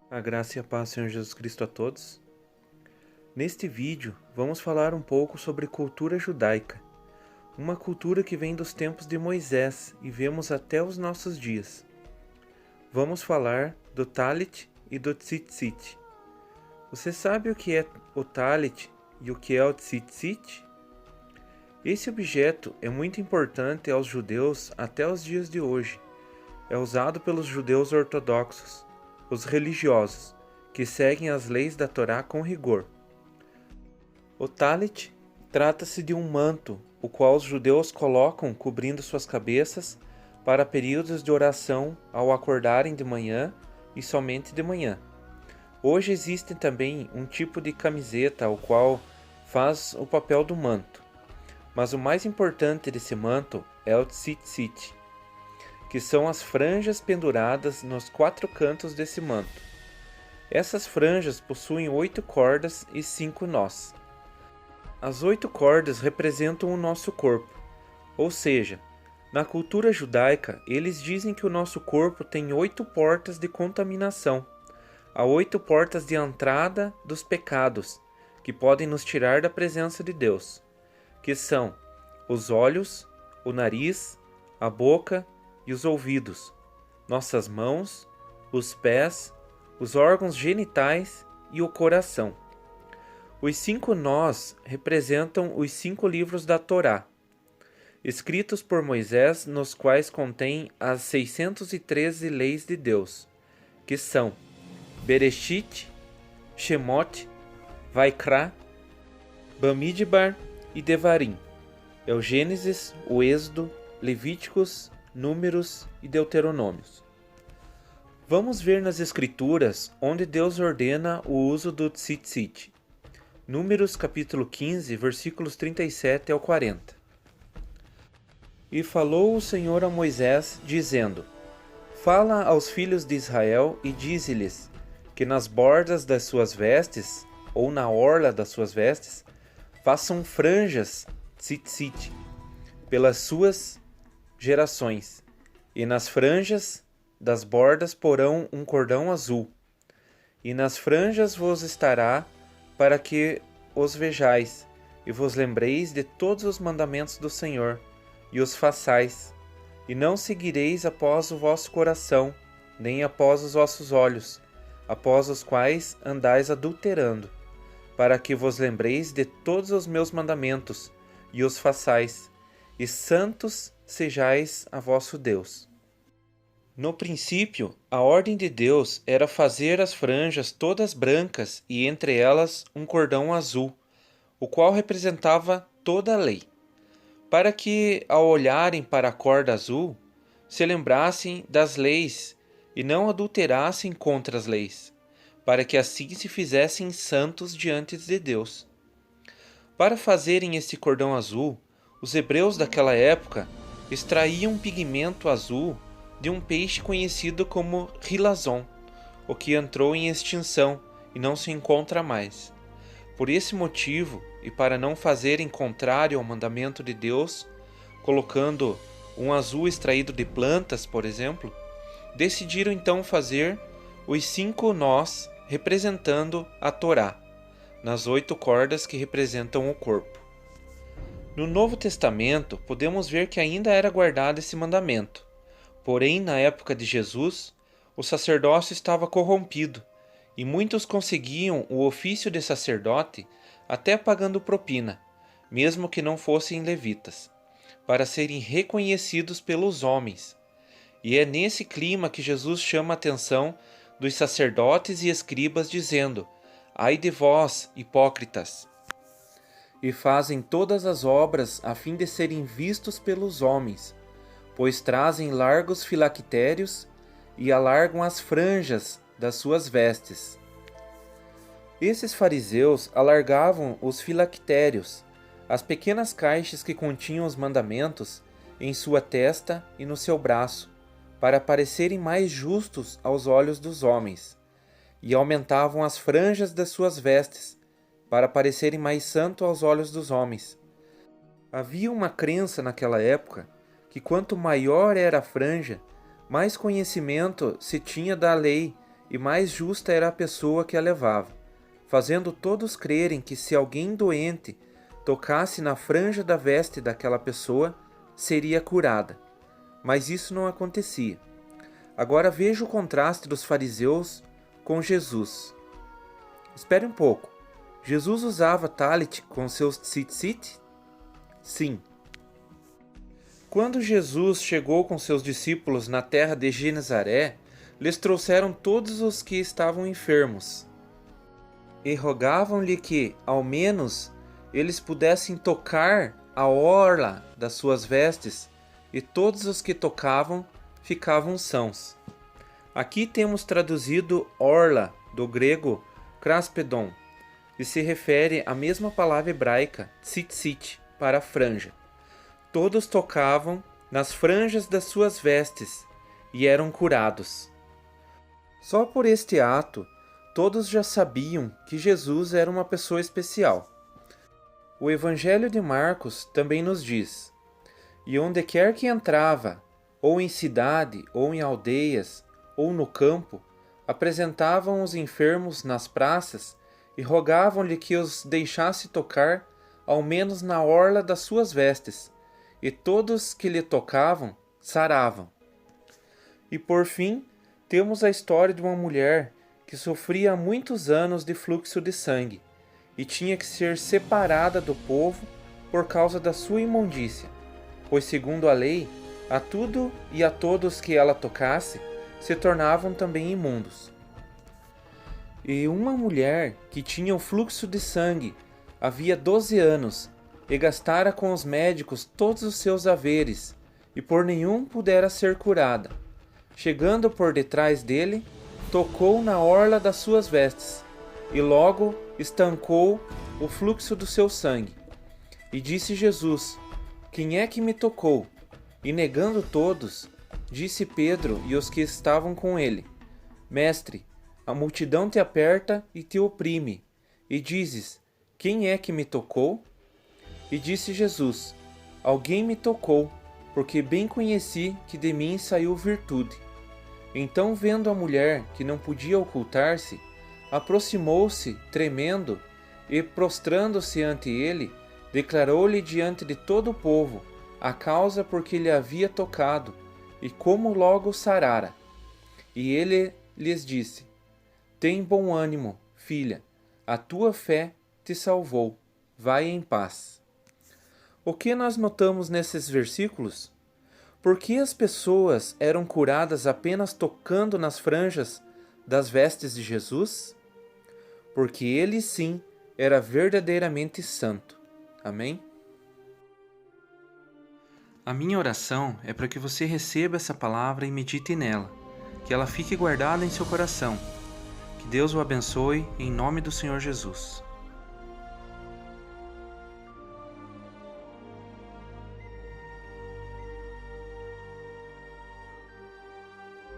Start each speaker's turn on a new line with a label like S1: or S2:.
S1: A graça e a paz, Senhor Jesus Cristo, a todos. Neste vídeo, vamos falar um pouco sobre cultura judaica, uma cultura que vem dos tempos de Moisés e vemos até os nossos dias. Vamos falar do Talit e do Tzitzit. Você sabe o que é o Talit e o que é o Tzitzit? Esse objeto é muito importante aos judeus até os dias de hoje. É usado pelos judeus ortodoxos, os religiosos, que seguem as leis da Torá com rigor. O talit trata-se de um manto, o qual os judeus colocam cobrindo suas cabeças para períodos de oração ao acordarem de manhã e somente de manhã. Hoje existe também um tipo de camiseta, o qual faz o papel do manto. Mas o mais importante desse manto é o tzitzit, que são as franjas penduradas nos 4 cantos desse manto. Essas franjas possuem 8 cordas e 5 nós. As 8 cordas representam o nosso corpo, ou seja, na cultura judaica, eles dizem que o nosso corpo tem 8 portas de contaminação, há 8 portas de entrada dos pecados, que podem nos tirar da presença de Deus, que são os olhos, o nariz, a boca e os ouvidos, nossas mãos, os pés, os órgãos genitais e o coração. Os 5 nós representam os 5 livros da Torá, escritos por Moisés, nos quais contém as 613 leis de Deus, que são Bereshit, Shemot, Vaikra, Bamidbar e Devarim. É o Gênesis, o Êxodo, Levíticos, Números e Deuteronômios. Vamos ver nas Escrituras onde Deus ordena o uso do tzitzit. Números capítulo 15, versículos 37 ao 40. E falou o Senhor a Moisés, dizendo: Fala aos filhos de Israel e dize-lhes que nas bordas das suas vestes, ou na orla das suas vestes, façam franjas tzitzit, pelas suas gerações, e nas franjas das bordas porão um cordão azul, e nas franjas vos estará para que os vejais, e vos lembreis de todos os mandamentos do Senhor, e os façais, e não seguireis após o vosso coração, nem após os vossos olhos, após os quais andais adulterando, para que vos lembreis de todos os meus mandamentos, e os façais, e santos sejais a vosso Deus. No princípio, a ordem de Deus era fazer as franjas todas brancas e entre elas um cordão azul, o qual representava toda a lei, para que, ao olharem para a corda azul, se lembrassem das leis e não adulterassem contra as leis, para que assim se fizessem santos diante de Deus. Para fazerem este cordão azul, os hebreus daquela época extraíam um pigmento azul de um peixe conhecido como rilazon, o que entrou em extinção e não se encontra mais. Por esse motivo, e para não fazerem contrário ao mandamento de Deus, colocando um azul extraído de plantas, por exemplo, decidiram então fazer os 5 nós representando a Torá, nas 8 cordas que representam o corpo. No Novo Testamento, podemos ver que ainda era guardado esse mandamento. Porém, na época de Jesus, o sacerdócio estava corrompido, e muitos conseguiam o ofício de sacerdote até pagando propina, mesmo que não fossem levitas, para serem reconhecidos pelos homens. E é nesse clima que Jesus chama a atenção dos sacerdotes e escribas, dizendo: Ai de vós, hipócritas! E fazem todas as obras a fim de serem vistos pelos homens, pois trazem largos filactérios e alargam as franjas das suas vestes. Esses fariseus alargavam os filactérios, as pequenas caixas que continham os mandamentos, em sua testa e no seu braço, para parecerem mais justos aos olhos dos homens, e aumentavam as franjas das suas vestes, para parecerem mais santos aos olhos dos homens. Havia uma crença naquela época que quanto maior era a franja, mais conhecimento se tinha da lei e mais justa era a pessoa que a levava, fazendo todos crerem que se alguém doente tocasse na franja da veste daquela pessoa, seria curada. Mas isso não acontecia. Agora veja o contraste dos fariseus com Jesus. Espere um pouco. Jesus usava talit com seus tzitzit? Sim. Quando Jesus chegou com seus discípulos na terra de Genezaré, lhes trouxeram todos os que estavam enfermos e rogavam-lhe que, ao menos, eles pudessem tocar a orla das suas vestes, e todos os que tocavam ficavam sãos. Aqui temos traduzido orla, do grego kraspedon, e se refere à mesma palavra hebraica tzitzit, para franja. Todos tocavam nas franjas das suas vestes e eram curados. Só por este ato, todos já sabiam que Jesus era uma pessoa especial. O Evangelho de Marcos também nos diz: e onde quer que entrava, ou em cidade, ou em aldeias, ou no campo, apresentavam os enfermos nas praças e rogavam-lhe que os deixasse tocar, ao menos na orla das suas vestes, e todos que lhe tocavam saravam. E por fim, temos a história de uma mulher que sofria há muitos anos de fluxo de sangue e tinha que ser separada do povo por causa da sua imundícia, pois segundo a lei, a tudo e a todos que ela tocasse se tornavam também imundos. E uma mulher que tinha o fluxo de sangue havia 12 anos e gastara com os médicos todos os seus haveres, e por nenhum pudera ser curada. Chegando por detrás dele, tocou na orla das suas vestes, e logo estancou o fluxo do seu sangue. E disse Jesus: quem é que me tocou? E negando todos, disse Pedro e os que estavam com ele: Mestre, a multidão te aperta e te oprime, e dizes: quem é que me tocou? E disse Jesus: alguém me tocou, porque bem conheci que de mim saiu virtude. Então, vendo a mulher que não podia ocultar-se, aproximou-se, tremendo, e prostrando-se ante ele, declarou-lhe diante de todo o povo a causa por que lhe havia tocado, e como logo sarara. E ele lhes disse: tem bom ânimo, filha, a tua fé te salvou, vai em paz. O que nós notamos nesses versículos? Por que as pessoas eram curadas apenas tocando nas franjas das vestes de Jesus? Porque ele sim era verdadeiramente santo. Amém? A minha oração é para que você receba essa palavra e medite nela, que ela fique guardada em seu coração. Que Deus o abençoe em nome do Senhor Jesus.